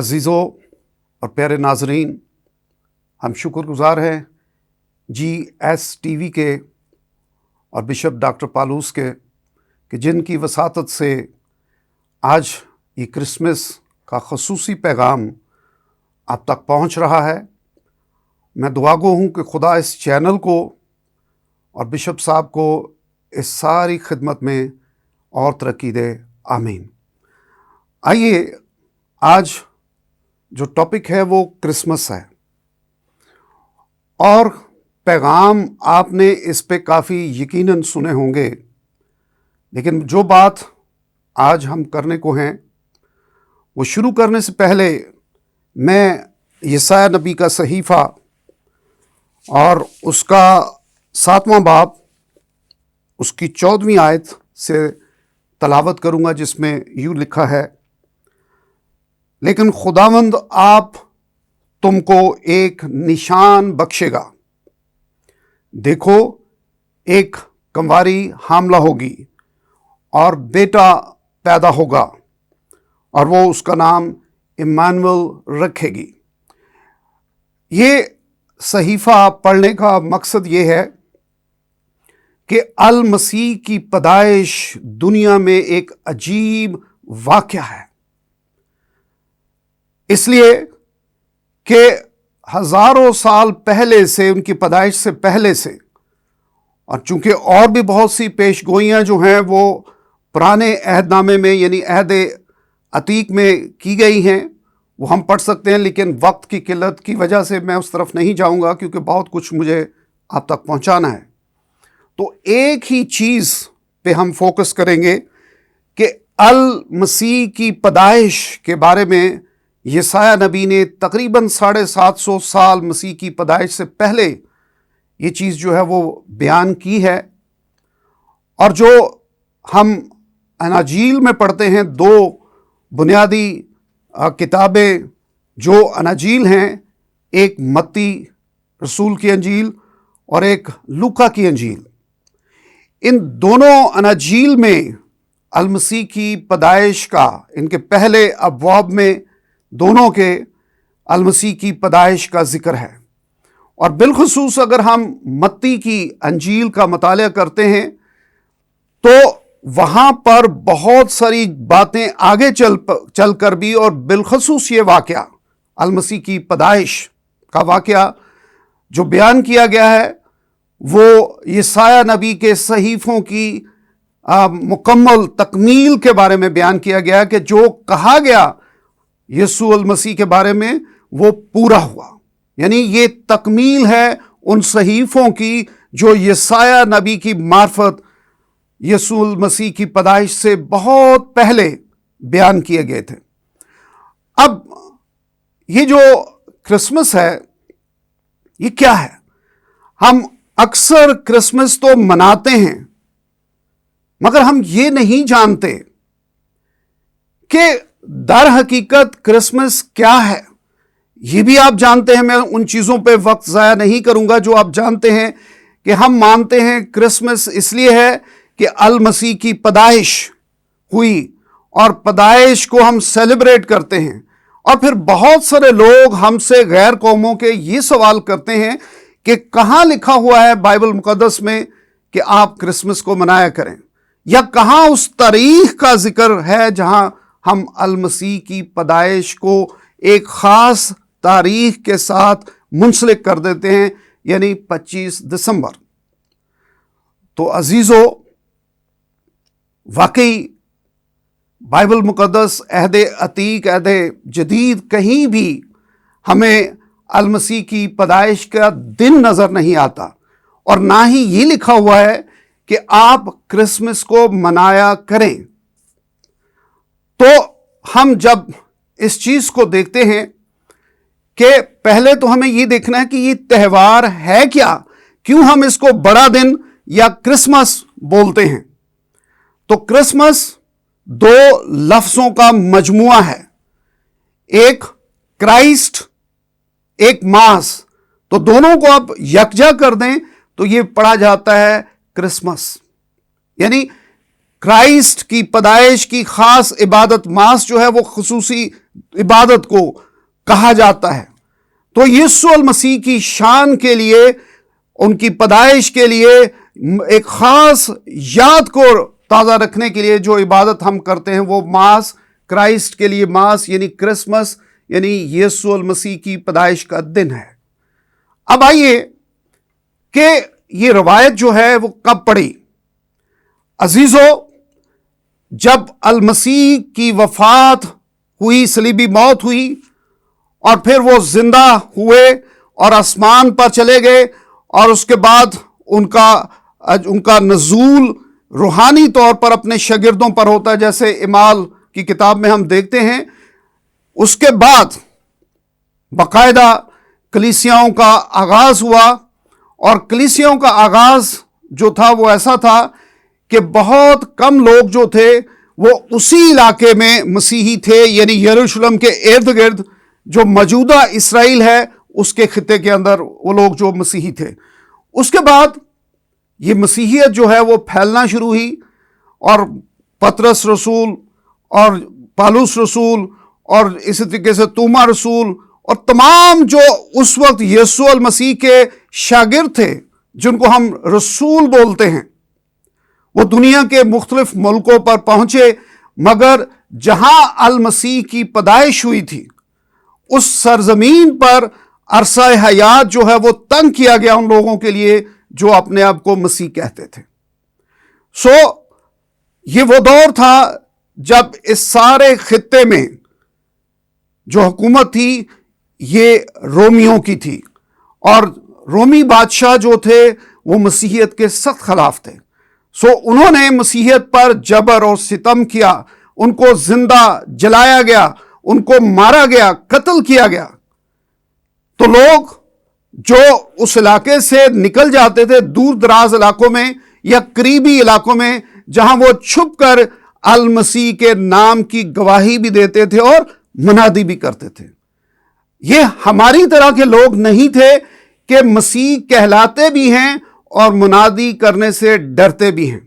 عزیزوں اور پیارے ناظرین، ہم شکر گزار ہیں GS TV کے اور بشپ ڈاکٹر پالوس کے کہ جن کی وساطت سے آج یہ کرسمس کا خصوصی پیغام آپ تک پہنچ رہا ہے۔ میں دعا گو ہوں کہ خدا اس چینل کو اور بشپ صاحب کو اس ساری خدمت میں اور ترقی دے، آمین۔ آئیے آج جو ٹاپک ہے وہ کرسمس ہے، اور پیغام آپ نے اس پہ کافی یقیناً سنے ہوں گے، لیکن جو بات آج ہم کرنے کو ہیں وہ شروع کرنے سے پہلے میں یسایہ نبی کا صحیفہ اور اس کا 7واں باب اس کی 14ویں آیت سے تلاوت کروں گا، جس میں یوں لکھا ہے: لیکن خداوند آپ تم کو ایک نشان بخشے گا، دیکھو ایک کنواری حاملہ ہوگی اور بیٹا پیدا ہوگا، اور وہ اس کا نام امانویل رکھے گی۔ یہ صحیفہ پڑھنے کا مقصد یہ ہے کہ المسیح کی پیدائش دنیا میں ایک عجیب واقعہ ہے، اس لیے کہ ہزاروں سال پہلے سے، ان کی پیدائش سے پہلے سے، اور چونکہ اور بھی بہت سی پیش گوئیاں جو ہیں وہ پرانے عہد نامے میں یعنی عہد عتیق میں کی گئی ہیں، وہ ہم پڑھ سکتے ہیں، لیکن وقت کی قلت کی وجہ سے میں اس طرف نہیں جاؤں گا، کیونکہ بہت کچھ مجھے آپ تک پہنچانا ہے۔ تو ایک ہی چیز پہ ہم فوکس کریں گے کہ المسیح کی پیدائش کے بارے میں یسایہ نبی نے تقریباً 750 سال مسیح کی پیدائش سے پہلے یہ چیز جو ہے وہ بیان کی ہے۔ اور جو ہم اناجیل میں پڑھتے ہیں، دو بنیادی کتابیں جو اناجیل ہیں، ایک متی رسول کی انجیل اور ایک لوکا کی انجیل، ان دونوں اناجیل میں المسیح کی پیدائش کا، ان کے پہلے ابواب میں دونوں کے المسیح کی پیدائش کا ذکر ہے۔ اور بالخصوص اگر ہم متی کی انجیل کا مطالعہ کرتے ہیں تو وہاں پر بہت ساری باتیں آگے چل کر بھی، اور بالخصوص یہ واقعہ المسیح کی پیدائش کا واقعہ جو بیان کیا گیا ہے، وہ یسایہ نبی کے صحیفوں کی مکمل تکمیل کے بارے میں بیان کیا گیا کہ جو کہا گیا یسوع المسیح کے بارے میں وہ پورا ہوا۔ یعنی یہ تکمیل ہے ان صحیفوں کی جو یسایہ نبی کی معرفت یسوع المسیح کی پیدائش سے بہت پہلے بیان کیے گئے تھے۔ اب یہ جو کرسمس ہے یہ کیا ہے؟ ہم اکثر کرسمس تو مناتے ہیں، مگر ہم یہ نہیں جانتے کہ در حقیقت کرسمس کیا ہے۔ یہ بھی آپ جانتے ہیں، میں ان چیزوں پہ وقت ضائع نہیں کروں گا جو آپ جانتے ہیں کہ ہم مانتے ہیں کرسمس اس لیے ہے کہ المسیح کی پیدائش ہوئی، اور پیدائش کو ہم سیلیبریٹ کرتے ہیں۔ اور پھر بہت سارے لوگ ہم سے، غیر قوموں کے، یہ سوال کرتے ہیں کہ کہاں لکھا ہوا ہے بائبل مقدس میں کہ آپ کرسمس کو منایا کریں، یا کہاں اس تاریخ کا ذکر ہے جہاں ہم المسیح کی پیدائش کو ایک خاص تاریخ کے ساتھ منسلک کر دیتے ہیں، یعنی 25 دسمبر۔ تو عزیزو، واقعی بائبل مقدس، عہد عتیق، عہد جدید، کہیں بھی ہمیں المسیح کی پیدائش کا دن نظر نہیں آتا، اور نہ ہی یہ لکھا ہوا ہے کہ آپ کرسمس کو منایا کریں۔ تو ہم جب اس چیز کو دیکھتے ہیں کہ پہلے تو ہمیں یہ دیکھنا ہے کہ یہ تہوار ہے کیا، کیوں ہم اس کو بڑا دن یا کرسمس بولتے ہیں۔ تو کرسمس دو لفظوں کا مجموعہ ہے، ایک کرائسٹ، ایک ماس، تو دونوں کو آپ یکجا کر دیں تو یہ پڑھا جاتا ہے کرسمس۔ یعنی کرائسٹ کی پیدائش کی خاص عبادت، ماس جو ہے وہ خصوصی عبادت کو کہا جاتا ہے۔ تو یسوع المسیح کی شان کے لیے، ان کی پیدائش کے لیے ایک خاص یاد کو تازہ رکھنے کے لیے جو عبادت ہم کرتے ہیں وہ ماس، کرائسٹ کے لیے ماس یعنی کرسمس، یعنی یسوع المسیح کی پیدائش کا دن ہے۔ اب آئیے کہ یہ روایت جو ہے وہ کب پڑی؟ عزیزو، جب المسیح کی وفات ہوئی، صلیبی موت ہوئی، اور پھر وہ زندہ ہوئے اور آسمان پر چلے گئے، اور اس کے بعد ان کا نزول روحانی طور پر اپنے شاگردوں پر ہوتا ہے، جیسے اعمال کی کتاب میں ہم دیکھتے ہیں۔ اس کے بعد باقاعدہ کلیسیاؤں کا آغاز ہوا، اور کلیسیاؤں کا آغاز جو تھا وہ ایسا تھا کہ بہت کم لوگ جو تھے وہ اسی علاقے میں مسیحی تھے، یعنی یروشلم کے ارد گرد جو موجودہ اسرائیل ہے اس کے خطے کے اندر وہ لوگ جو مسیحی تھے۔ اس کے بعد یہ مسیحیت جو ہے وہ پھیلنا شروع ہوئی، اور پطرس رسول اور پالوس رسول اور اسی طریقے سے توما رسول اور تمام جو اس وقت یسوع المسیح کے شاگرد تھے، جن کو ہم رسول بولتے ہیں، وہ دنیا کے مختلف ملکوں پر پہنچے، مگر جہاں المسیح کی پیدائش ہوئی تھی اس سرزمین پر عرصہ حیات جو ہے وہ تنگ کیا گیا ان لوگوں کے لیے جو اپنے آپ کو مسیح کہتے تھے۔ یہ وہ دور تھا جب اس سارے خطے میں جو حکومت تھی یہ رومیوں کی تھی، اور رومی بادشاہ جو تھے وہ مسیحیت کے سخت خلاف تھے۔ انہوں نے مسیحیت پر جبر اور ستم کیا، ان کو زندہ جلایا گیا، ان کو مارا گیا، قتل کیا گیا۔ تو لوگ جو اس علاقے سے نکل جاتے تھے دور دراز علاقوں میں یا قریبی علاقوں میں، جہاں وہ چھپ کر المسیح کے نام کی گواہی بھی دیتے تھے اور منادی بھی کرتے تھے۔ یہ ہماری طرح کے لوگ نہیں تھے کہ مسیح کہلاتے بھی ہیں اور منادی کرنے سے ڈرتے بھی ہیں۔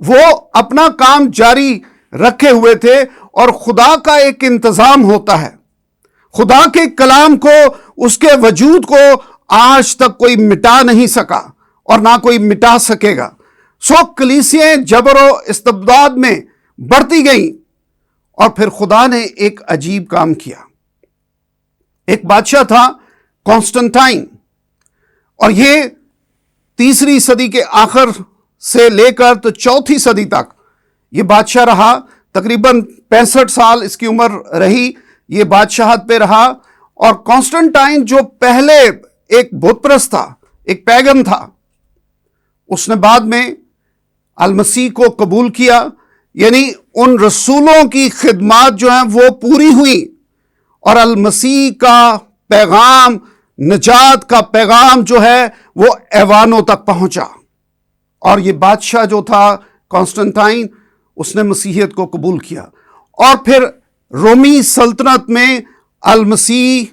وہ اپنا کام جاری رکھے ہوئے تھے، اور خدا کا ایک انتظام ہوتا ہے۔ خدا کے کلام کو، اس کے وجود کو آج تک کوئی مٹا نہیں سکا اور نہ کوئی مٹا سکے گا۔ کلیسیاں جبر و استبداد میں بڑھتی گئیں، اور پھر خدا نے ایک عجیب کام کیا۔ ایک بادشاہ تھا کانسٹنٹائن، اور یہ 3 صدی کے آخر سے لے کر تو 4 صدی تک یہ بادشاہ رہا۔ تقریباً 65 سال اس کی عمر رہی، یہ بادشاہت پہ رہا۔ اور کانسٹنٹائن جو پہلے ایک بت پرست تھا، ایک پیگن تھا، اس نے بعد میں المسیح کو قبول کیا، یعنی ان رسولوں کی خدمات جو ہیں وہ پوری ہوئی، اور المسیح کا پیغام، نجات کا پیغام جو ہے وہ ایوانوں تک پہنچا۔ اور یہ بادشاہ جو تھا کانسٹنٹائن، اس نے مسیحیت کو قبول کیا، اور پھر رومی سلطنت میں المسیح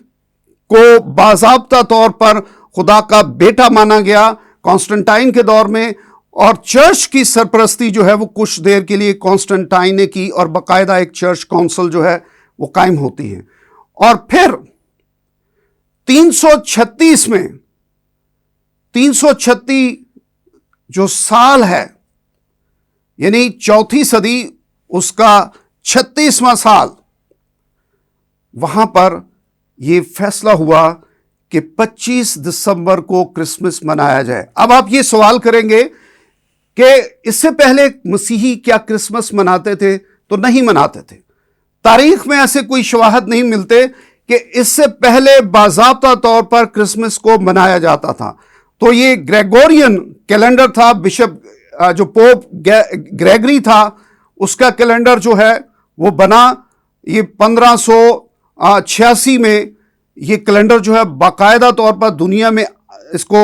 کو باضابطہ طور پر خدا کا بیٹا مانا گیا کانسٹنٹائن کے دور میں، اور چرچ کی سرپرستی جو ہے وہ کچھ دیر کے لیے کانسٹنٹائن نے کی، اور باقاعدہ ایک چرچ کونسل جو ہے وہ قائم ہوتی ہے۔ اور پھر 336 میں 336 جو سال ہے، یعنی 4 صدی، اس کا 36واں سال، وہاں پر یہ فیصلہ ہوا کہ 25 دسمبر کو کرسمس منایا جائے۔ اب آپ یہ سوال کریں گے کہ اس سے پہلے مسیحی کیا کرسمس مناتے تھے؟ تو نہیں مناتے تھے۔ تاریخ میں ایسے کوئی شواہد نہیں ملتے کہ اس سے پہلے باضابطہ طور پر کرسمس کو منایا جاتا تھا۔ تو یہ گریگورین کیلنڈر تھا، بشپ جو پوپ گریگری تھا اس کا کیلنڈر جو ہے وہ بنا، یہ 1586 میں یہ کیلنڈر جو ہے باقاعدہ طور پر دنیا میں اس کو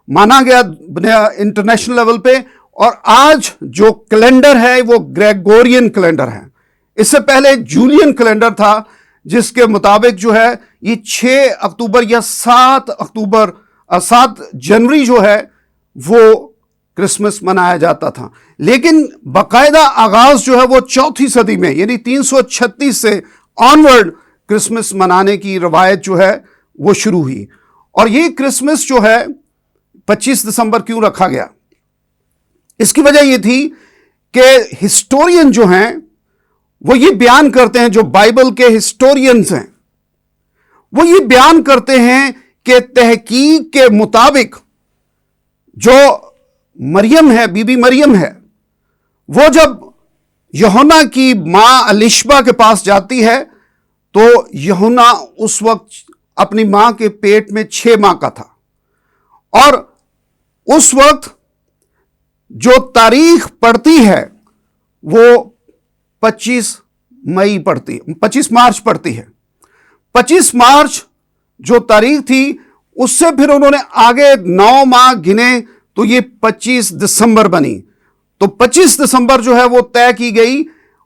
مانا گیا انٹرنیشنل لیول پہ، اور آج جو کیلنڈر ہے وہ گریگورین کیلنڈر ہے۔ اس سے پہلے جولین کیلنڈر تھا، جس کے مطابق جو ہے یہ 6 اکتوبر یا 7 جنوری جو ہے وہ کرسمس منایا جاتا تھا، لیکن باقاعدہ آغاز جو ہے وہ 4 صدی میں یعنی 336 سے آنورڈ کرسمس منانے کی روایت جو ہے وہ شروع ہوئی۔ اور یہ کرسمس جو ہے 25 دسمبر کیوں رکھا گیا؟ اس کی وجہ یہ تھی کہ ہسٹورین جو ہیں وہ یہ بیان کرتے ہیں، جو بائبل کے ہسٹورینز ہیں وہ یہ بیان کرتے ہیں کہ تحقیق کے مطابق جو مریم ہے، بی بی مریم ہے، وہ جب یوحنا کی ماں الشبہ کے پاس جاتی ہے تو یوحنا اس وقت اپنی ماں کے پیٹ میں 6 ماہ کا تھا، اور اس وقت جو تاریخ پڑتی ہے وہ 25 مارچ پڑتی ہے۔ 25 مارچ جو تاریخ تھی اس سے پھر انہوں نے آگے 9 ماہ گنے تو یہ 25 دسمبر بنی۔ تو 25 دسمبر جو ہے وہ طے کی گئی،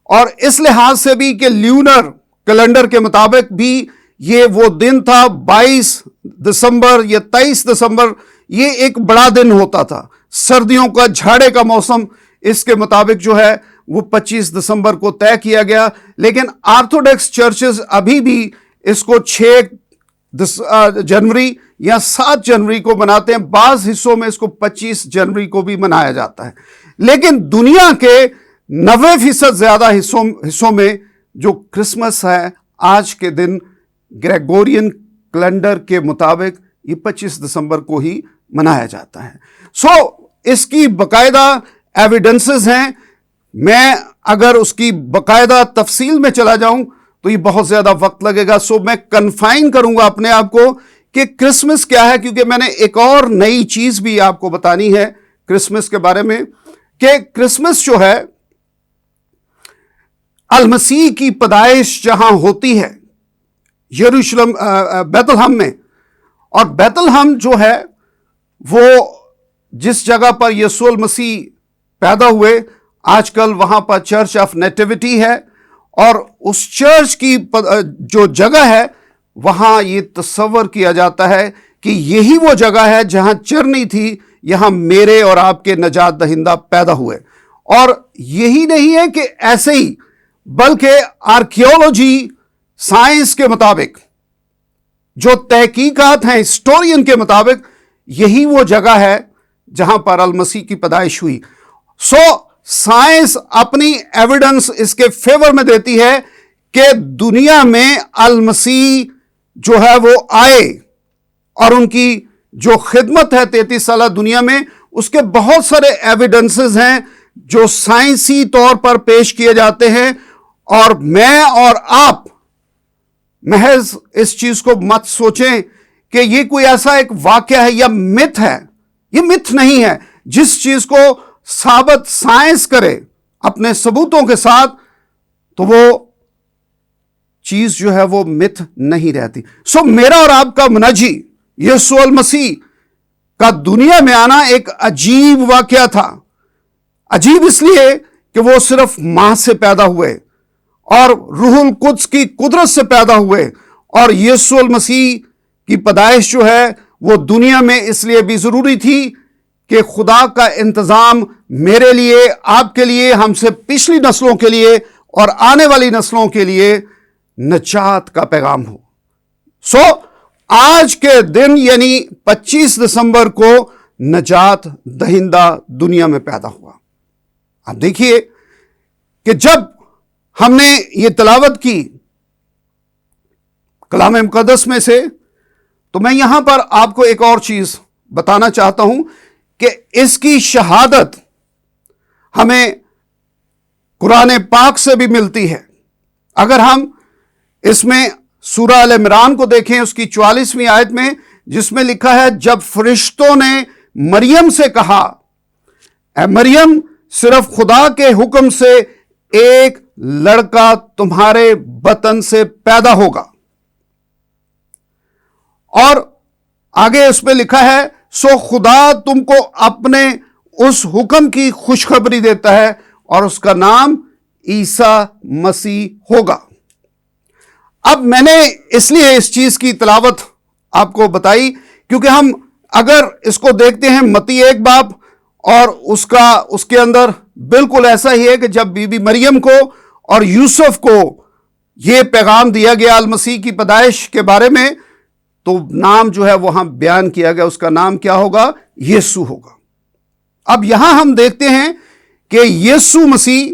اور اس لحاظ سے بھی کہ لیونر کیلنڈر کے مطابق بھی یہ وہ دن تھا 22 دسمبر یا 23 دسمبر، یہ ایک بڑا دن ہوتا تھا، سردیوں کا جھاڑے کا موسم، اس کے مطابق جو ہے وہ 25 دسمبر کو طے کیا گیا۔ لیکن آرتھوڈکس چرچز ابھی بھی اس کو 6 جنوری یا 7 جنوری کو مناتے ہیں، بعض حصوں میں اس کو 25 جنوری کو بھی منایا جاتا ہے۔ لیکن دنیا کے 90% زیادہ حصوں میں جو کرسمس ہے آج کے دن گریگورین کیلنڈر کے مطابق یہ 25 دسمبر کو ہی منایا جاتا ہے۔ اس کی باقاعدہ ایویڈنسز ہیں، میں اگر اس کی باقاعدہ تفصیل میں چلا جاؤں تو یہ بہت زیادہ وقت لگے گا، میں کنفائن کروں گا اپنے آپ کو کہ کرسمس کیا ہے، کیونکہ میں نے ایک اور نئی چیز بھی آپ کو بتانی ہے کرسمس کے بارے میں، کہ کرسمس جو ہے المسیح کی پیدائش جہاں ہوتی ہے یروشلم بیت الہم میں، اور بیت الہم جو ہے وہ جس جگہ پر یسوع المسیح پیدا ہوئے، آج کل وہاں پر چرچ آف نیٹیوٹی ہے، اور اس چرچ کی جو جگہ ہے وہاں یہ تصور کیا جاتا ہے کہ یہی وہ جگہ ہے جہاں چرنی تھی، یہاں میرے اور آپ کے نجات دہندہ پیدا ہوئے۔ اور یہی نہیں ہے کہ ایسے ہی، بلکہ آرکیولوجی سائنس کے مطابق، جو تحقیقات ہیں ہسٹورین کے مطابق، یہی وہ جگہ ہے جہاں پر المسیح کی پیدائش ہوئی۔ سائنس اپنی ایویڈنس اس کے فیور میں دیتی ہے کہ دنیا میں المسیح جو ہے وہ آئے، اور ان کی جو خدمت ہے 33 سالہ دنیا میں، اس کے بہت سارے ایویڈنسز ہیں جو سائنسی طور پر پیش کیے جاتے ہیں۔ اور میں اور آپ محض اس چیز کو مت سوچیں کہ یہ کوئی ایسا ایک واقعہ ہے یا مت ہے، یہ مت نہیں ہے۔ جس چیز کو ثابت سائنس کرے اپنے ثبوتوں کے ساتھ تو وہ چیز جو ہے وہ مت نہیں رہتی۔ میرا اور آپ کا منجی یسوع المسیح کا دنیا میں آنا ایک عجیب واقعہ تھا۔ عجیب اس لیے کہ وہ صرف ماں سے پیدا ہوئے اور روح القدس کی قدرت سے پیدا ہوئے، اور یسوع المسیح کی پیدائش جو ہے وہ دنیا میں اس لیے بھی ضروری تھی کہ خدا کا انتظام میرے لیے، آپ کے لیے، ہم سے پچھلی نسلوں کے لیے اور آنے والی نسلوں کے لیے نجات کا پیغام ہو۔ آج کے دن یعنی 25 دسمبر کو نجات دہندہ دنیا میں پیدا ہوا۔ اب دیکھیے کہ جب ہم نے یہ تلاوت کی کلام مقدس میں سے، تو میں یہاں پر آپ کو ایک اور چیز بتانا چاہتا ہوں کہ اس کی شہادت ہمیں قرآن پاک سے بھی ملتی ہے۔ اگر ہم اس میں سورہ ال عمران کو دیکھیں، اس کی 44ویں آیت میں، جس میں لکھا ہے، جب فرشتوں نے مریم سے کہا، اے مریم، صرف خدا کے حکم سے ایک لڑکا تمہارے بطن سے پیدا ہوگا، اور آگے اس میں لکھا ہے، سو خدا تم کو اپنے اس حکم کی خوشخبری دیتا ہے اور اس کا نام عیسیٰ مسیح ہوگا۔ اب میں نے اس لیے اس چیز کی تلاوت آپ کو بتائی کیونکہ ہم اگر اس کو دیکھتے ہیں متی 1 باب اور اس کے اندر بالکل ایسا ہی ہے کہ جب بی بی مریم کو اور یوسف کو یہ پیغام دیا گیا المسیح کی پیدائش کے بارے میں، تو نام جو ہے وہاں بیان کیا گیا، اس کا نام کیا ہوگا؟ یسوع ہوگا۔ اب یہاں ہم دیکھتے ہیں کہ یسوع مسیح،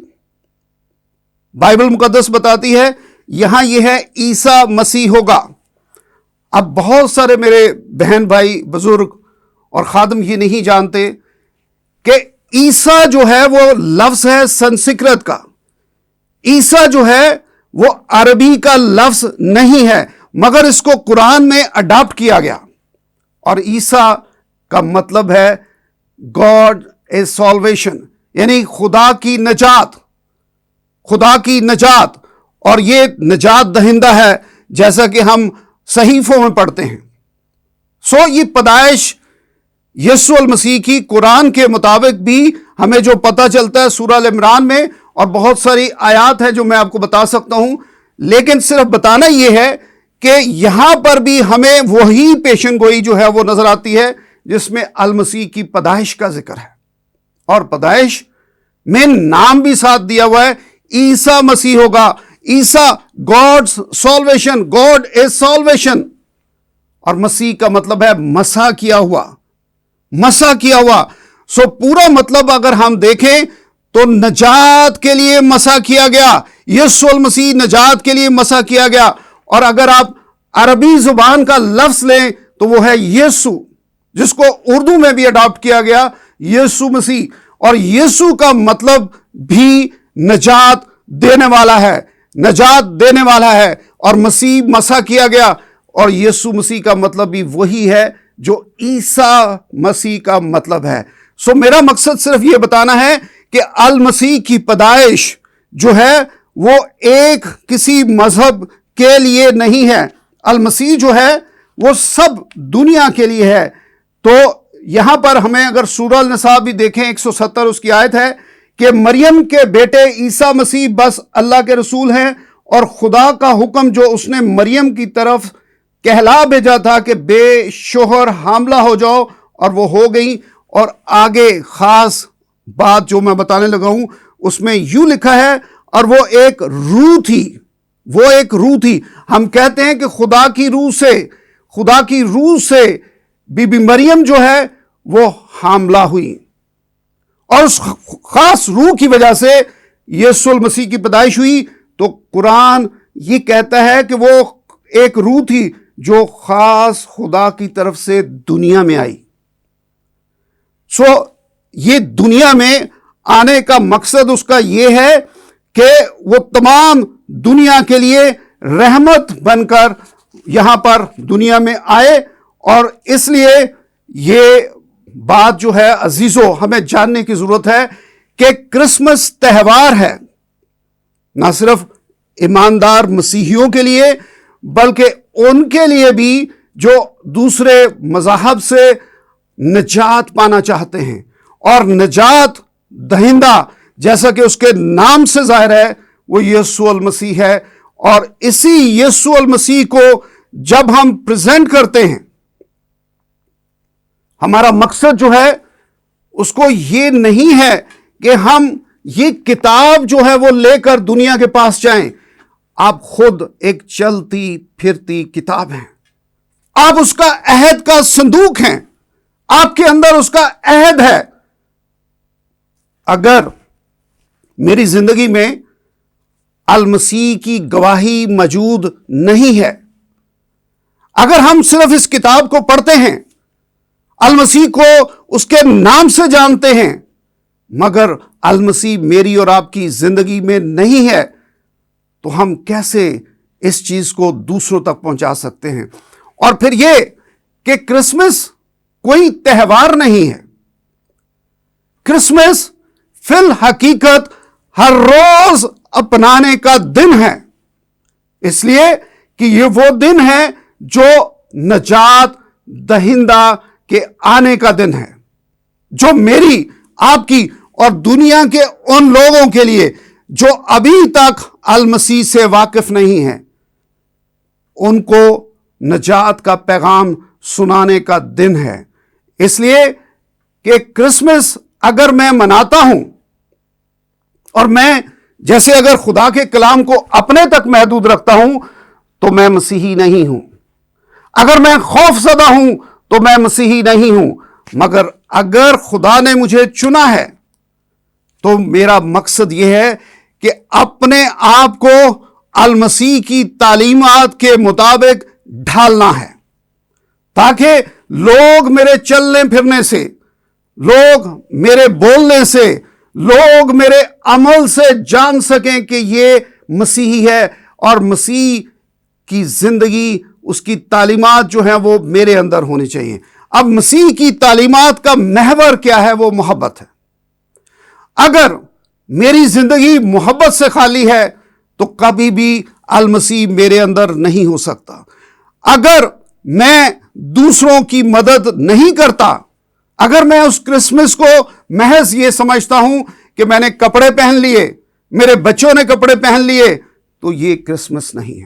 بائبل مقدس بتاتی ہے یہاں یہ ہے عیسیٰ مسیح ہوگا۔ اب بہت سارے میرے بہن بھائی بزرگ اور خادم یہ نہیں جانتے کہ عیسیٰ جو ہے وہ لفظ ہے سنسکرت کا، عیسیٰ جو ہے وہ عربی کا لفظ نہیں ہے، مگر اس کو قرآن میں اڈاپٹ کیا گیا، اور عیسیٰ کا مطلب ہے گاڈ از سالویشن، یعنی خدا کی نجات، خدا کی نجات، اور یہ نجات دہندہ ہے جیسا کہ ہم صحیفوں میں پڑھتے ہیں۔ یہ پیدائش یسوع المسیح کی قرآن کے مطابق بھی ہمیں جو پتہ چلتا ہے سورہ عمران میں، اور بہت ساری آیات ہیں جو میں آپ کو بتا سکتا ہوں، لیکن صرف بتانا یہ ہے کہ یہاں پر بھی ہمیں وہی پیشن گوئی جو ہے وہ نظر آتی ہے جس میں المسیح کی پیدائش کا ذکر ہے، اور پیدائش میں نام بھی ساتھ دیا ہوا ہے، عیسیٰ مسیح ہوگا۔ عیسیٰ God salvation, God is salvation, اور مسیح کا مطلب ہے مسح کیا ہوا، مسح کیا ہوا۔ پورا مطلب اگر ہم دیکھیں تو نجات کے لیے مسح کیا گیا، یسوع المسیح نجات کے لیے مسح کیا گیا۔ اور اگر آپ عربی زبان کا لفظ لیں تو وہ ہے یسوع، جس کو اردو میں بھی اڈاپٹ کیا گیا، یسوع مسیح، اور یسوع کا مطلب بھی نجات دینے والا ہے، نجات دینے والا ہے، اور مسیح مسح کیا گیا، اور یسوع مسیح کا مطلب بھی وہی ہے جو عیسیٰ مسیح کا مطلب ہے۔ میرا مقصد صرف یہ بتانا ہے کہ المسیح کی پیدائش جو ہے وہ ایک کسی مذہب کے لیے نہیں ہے، المسیح جو ہے وہ سب دنیا کے لیے ہے۔ تو یہاں پر ہمیں اگر سورہ النساء بھی دیکھیں 170 اس کی آیت ہے کہ مریم کے بیٹے عیسیٰ مسیح بس اللہ کے رسول ہیں، اور خدا کا حکم جو اس نے مریم کی طرف کہلا بھیجا تھا کہ بے شوہر حاملہ ہو جاؤ، اور وہ ہو گئی۔ اور آگے خاص بات جو میں بتانے لگا ہوں اس میں یوں لکھا ہے، اور وہ ایک روح تھی، وہ ایک روح تھی۔ ہم کہتے ہیں کہ خدا کی روح سے بی بی مریم جو ہے وہ حاملہ ہوئی، اور اس خاص روح کی وجہ سے یسوع المسیح کی پیدائش ہوئی۔ تو قرآن یہ کہتا ہے کہ وہ ایک روح تھی جو خاص خدا کی طرف سے دنیا میں آئی۔ یہ دنیا میں آنے کا مقصد اس کا یہ ہے کہ وہ تمام دنیا کے لیے رحمت بن کر یہاں پر دنیا میں آئے، اور اس لیے یہ بات جو ہے عزیزو ہمیں جاننے کی ضرورت ہے کہ کرسمس تہوار ہے نہ صرف ایماندار مسیحیوں کے لیے بلکہ ان کے لیے بھی جو دوسرے مذاہب سے نجات پانا چاہتے ہیں، اور نجات دہندہ جیسا کہ اس کے نام سے ظاہر ہے وہ یسوع المسیح ہے۔ اور اسی یسوع المسیح کو جب ہم پریزنٹ کرتے ہیں، ہمارا مقصد جو ہے اس کو یہ نہیں ہے کہ ہم یہ کتاب جو ہے وہ لے کر دنیا کے پاس جائیں۔ آپ خود ایک چلتی پھرتی کتاب ہیں، آپ اس کا عہد کا صندوق ہیں، آپ کے اندر اس کا عہد ہے۔ اگر میری زندگی میں المسیح کی گواہی موجود نہیں ہے، اگر ہم صرف اس کتاب کو پڑھتے ہیں، المسیح کو اس کے نام سے جانتے ہیں، مگر المسیح میری اور آپ کی زندگی میں نہیں ہے، تو ہم کیسے اس چیز کو دوسروں تک پہنچا سکتے ہیں؟ اور پھر یہ کہ کرسمس کوئی تہوار نہیں ہے، کرسمس فی الحقیقت ہر روز اپنانے کا دن ہے، اس لیے کہ یہ وہ دن ہے جو نجات دہندہ کے آنے کا دن ہے، جو میری، آپ کی اور دنیا کے ان لوگوں کے لیے جو ابھی تک المسیح سے واقف نہیں ہیں، ان کو نجات کا پیغام سنانے کا دن ہے۔ اس لیے کہ کرسمس اگر میں مناتا ہوں اور میں جیسے اگر خدا کے کلام کو اپنے تک محدود رکھتا ہوں تو میں مسیحی نہیں ہوں. اگر میں خوف زدہ ہوں تو میں مسیحی نہیں ہوں. مگر اگر خدا نے مجھے چنا ہے تو میرا مقصد یہ ہے کہ اپنے آپ کو المسیح کی تعلیمات کے مطابق ڈھالنا ہے، تاکہ لوگ میرے چلنے پھرنے سے، لوگ میرے بولنے سے، لوگ میرے عمل سے جان سکیں کہ یہ مسیحی ہے اور مسیح کی زندگی، اس کی تعلیمات جو ہیں وہ میرے اندر ہونی چاہیے. اب مسیح کی تعلیمات کا محور کیا ہے؟ وہ محبت ہے. اگر میری زندگی محبت سے خالی ہے تو کبھی بھی المسیح میرے اندر نہیں ہو سکتا. اگر میں دوسروں کی مدد نہیں کرتا، اگر میں اس کرسمس کو محض یہ سمجھتا ہوں کہ میں نے کپڑے پہن لیے، میرے بچوں نے کپڑے پہن لیے، تو یہ کرسمس نہیں ہے.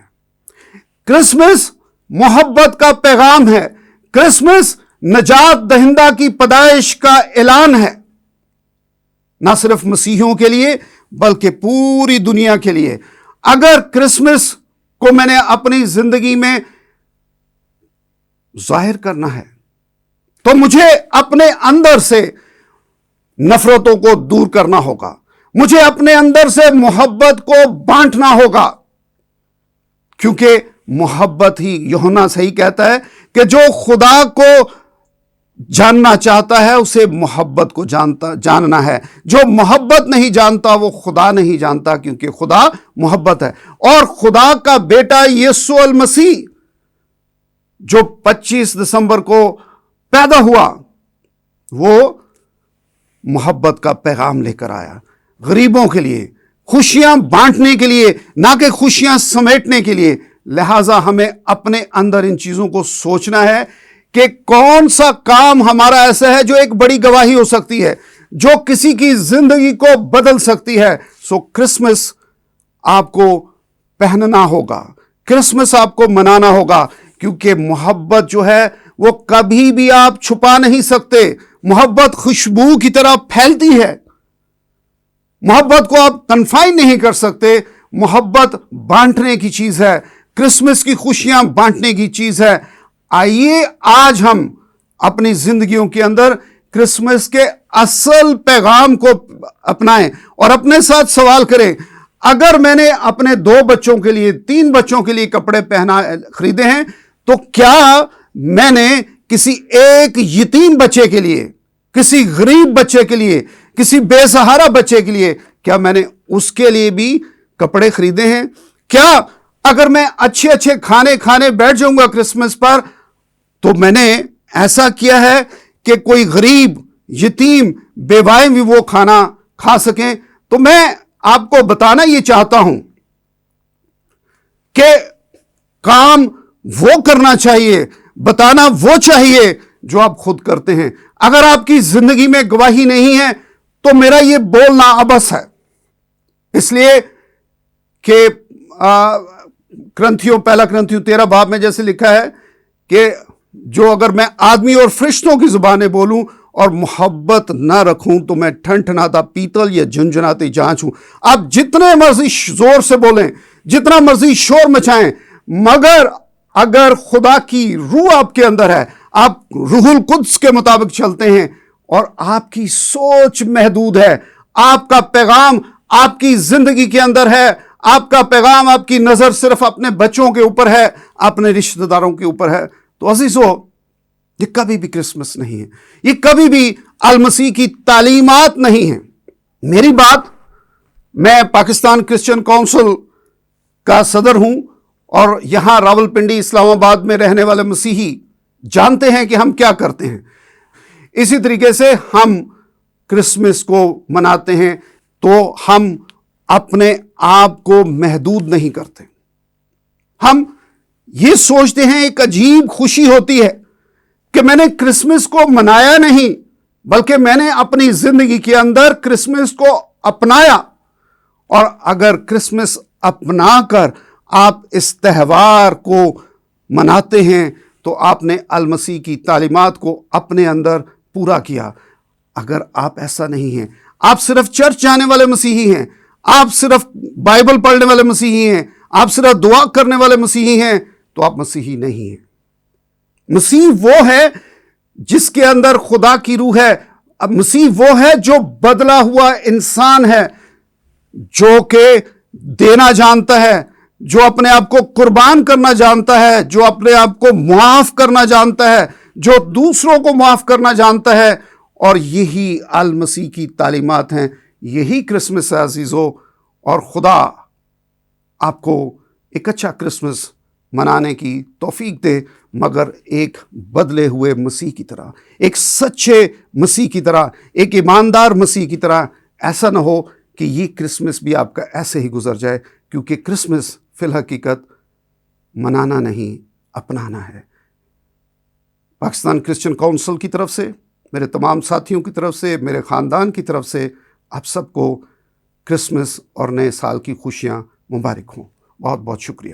کرسمس محبت کا پیغام ہے. کرسمس نجات دہندہ کی پیدائش کا اعلان ہے، نہ صرف مسیحیوں کے لیے بلکہ پوری دنیا کے لیے. اگر کرسمس کو میں نے اپنی زندگی میں ظاہر کرنا ہے تو مجھے اپنے اندر سے نفرتوں کو دور کرنا ہوگا، مجھے اپنے اندر سے محبت کو بانٹنا ہوگا، کیونکہ محبت ہی، یوحنا صحیح کہتا ہے کہ جو خدا کو جاننا چاہتا ہے اسے محبت کو جاننا ہے. جو محبت نہیں جانتا وہ خدا نہیں جانتا، کیونکہ خدا محبت ہے. اور خدا کا بیٹا یسوع المسیح جو 25 دسمبر کو پیدا ہوا، وہ محبت کا پیغام لے کر آیا، غریبوں کے لیے، خوشیاں بانٹنے کے لیے، نہ کہ خوشیاں سمیٹنے کے لیے. لہٰذا ہمیں اپنے اندر ان چیزوں کو سوچنا ہے کہ کون سا کام ہمارا ایسا ہے جو ایک بڑی گواہی ہو سکتی ہے، جو کسی کی زندگی کو بدل سکتی ہے. سو کرسمس آپ کو پہننا ہوگا، کرسمس آپ کو منانا ہوگا، کیونکہ محبت جو ہے وہ کبھی بھی آپ چھپا نہیں سکتے. محبت خوشبو کی طرح پھیلتی ہے. محبت کو آپ کنفائن نہیں کر سکتے. محبت بانٹنے کی چیز ہے، کرسمس کی خوشیاں بانٹنے کی چیز ہے. آئیے آج ہم اپنی زندگیوں کے اندر کرسمس کے اصل پیغام کو اپنائیں اور اپنے ساتھ سوال کریں، اگر میں نے اپنے 2 بچوں کے لیے، 3 بچوں کے لیے کپڑے خریدے ہیں تو کیا میں نے کسی ایک یتیم بچے کے لیے، کسی غریب بچے کے لیے، کسی بے سہارا بچے کے لیے، کیا میں نے اس کے لیے بھی کپڑے خریدے ہیں؟ کیا اگر میں اچھے کھانے کھانے بیٹھ جاؤں گا کرسمس پر تو میں نے ایسا کیا ہے کہ کوئی غریب، یتیم، بیوائیں بھی وہ کھانا کھا سکیں؟ تو میں آپ کو بتانا یہ چاہتا ہوں کہ کام وہ کرنا چاہیے، بتانا وہ چاہیے جو آپ خود کرتے ہیں. اگر آپ کی زندگی میں گواہی نہیں ہے تو میرا یہ بولنا عبث ہے. اس لیے کہ پہلا کرنتھیوں 13 باب میں جیسے لکھا ہے کہ جو اگر میں آدمی اور فرشتوں کی زبانیں بولوں اور محبت نہ رکھوں تو میں ٹھنٹھناتا پیتل یا جھنجھناتی جانچ ہوں. آپ جتنے مرضی زور سے بولیں، جتنا مرضی شور مچائیں، مگر اگر خدا کی روح آپ کے اندر ہے، آپ روح القدس کے مطابق چلتے ہیں اور آپ کی سوچ محدود ہے، آپ کا پیغام آپ کی زندگی کے اندر ہے، آپ کا پیغام، آپ کی نظر صرف اپنے بچوں کے اوپر ہے، اپنے رشتہ داروں کے اوپر ہے، تو عزیزو یہ کبھی بھی کرسمس نہیں ہے، یہ کبھی بھی المسیح کی تعلیمات نہیں ہیں. میری بات، میں پاکستان کرسچن کونسل کا صدر ہوں اور یہاں راولپنڈی اسلام آباد میں رہنے والے مسیحی جانتے ہیں کہ ہم کیا کرتے ہیں. اسی طریقے سے ہم کرسمس کو مناتے ہیں تو ہم اپنے آپ کو محدود نہیں کرتے. ہم یہ سوچتے ہیں، ایک عجیب خوشی ہوتی ہے کہ میں نے کرسمس کو منایا نہیں بلکہ میں نے اپنی زندگی کے اندر کرسمس کو اپنایا. اور اگر کرسمس اپنا کر آپ اس تہوار کو مناتے ہیں تو آپ نے المسیح کی تعلیمات کو اپنے اندر پورا کیا. اگر آپ ایسا نہیں ہیں، آپ صرف چرچ جانے والے مسیحی ہیں، آپ صرف بائبل پڑھنے والے مسیحی ہیں، آپ صرف دعا کرنے والے مسیحی ہیں، تو آپ مسیحی نہیں ہیں۔ مسیح وہ ہے جس کے اندر خدا کی روح ہے۔ اب مسیح وہ ہے جو بدلا ہوا انسان ہے، جو کہ دینا جانتا ہے، جو اپنے آپ کو قربان کرنا جانتا ہے، جو اپنے آپ کو معاف کرنا جانتا ہے، جو دوسروں کو معاف کرنا جانتا ہے۔ اور یہی المسیح کی تعلیمات ہیں، یہی کرسمس ہے عزیزو۔ اور خدا آپ کو ایک اچھا کرسمس منانے کی توفیق دے، مگر ایک بدلے ہوئے مسیح کی طرح، ایک سچے مسیح کی طرح، ایک ایماندار مسیح کی طرح۔ ایسا نہ ہو کہ یہ کرسمس بھی آپ کا ایسے ہی گزر جائے، کیونکہ کرسمس فی الحقیقت منانا نہیں، اپنانا ہے۔ پاکستان کرسچن کونسل کی طرف سے، میرے تمام ساتھیوں کی طرف سے، میرے خاندان کی طرف سے آپ سب کو کرسمس اور نئے سال کی خوشیاں مبارک ہوں۔ بہت بہت شکریہ۔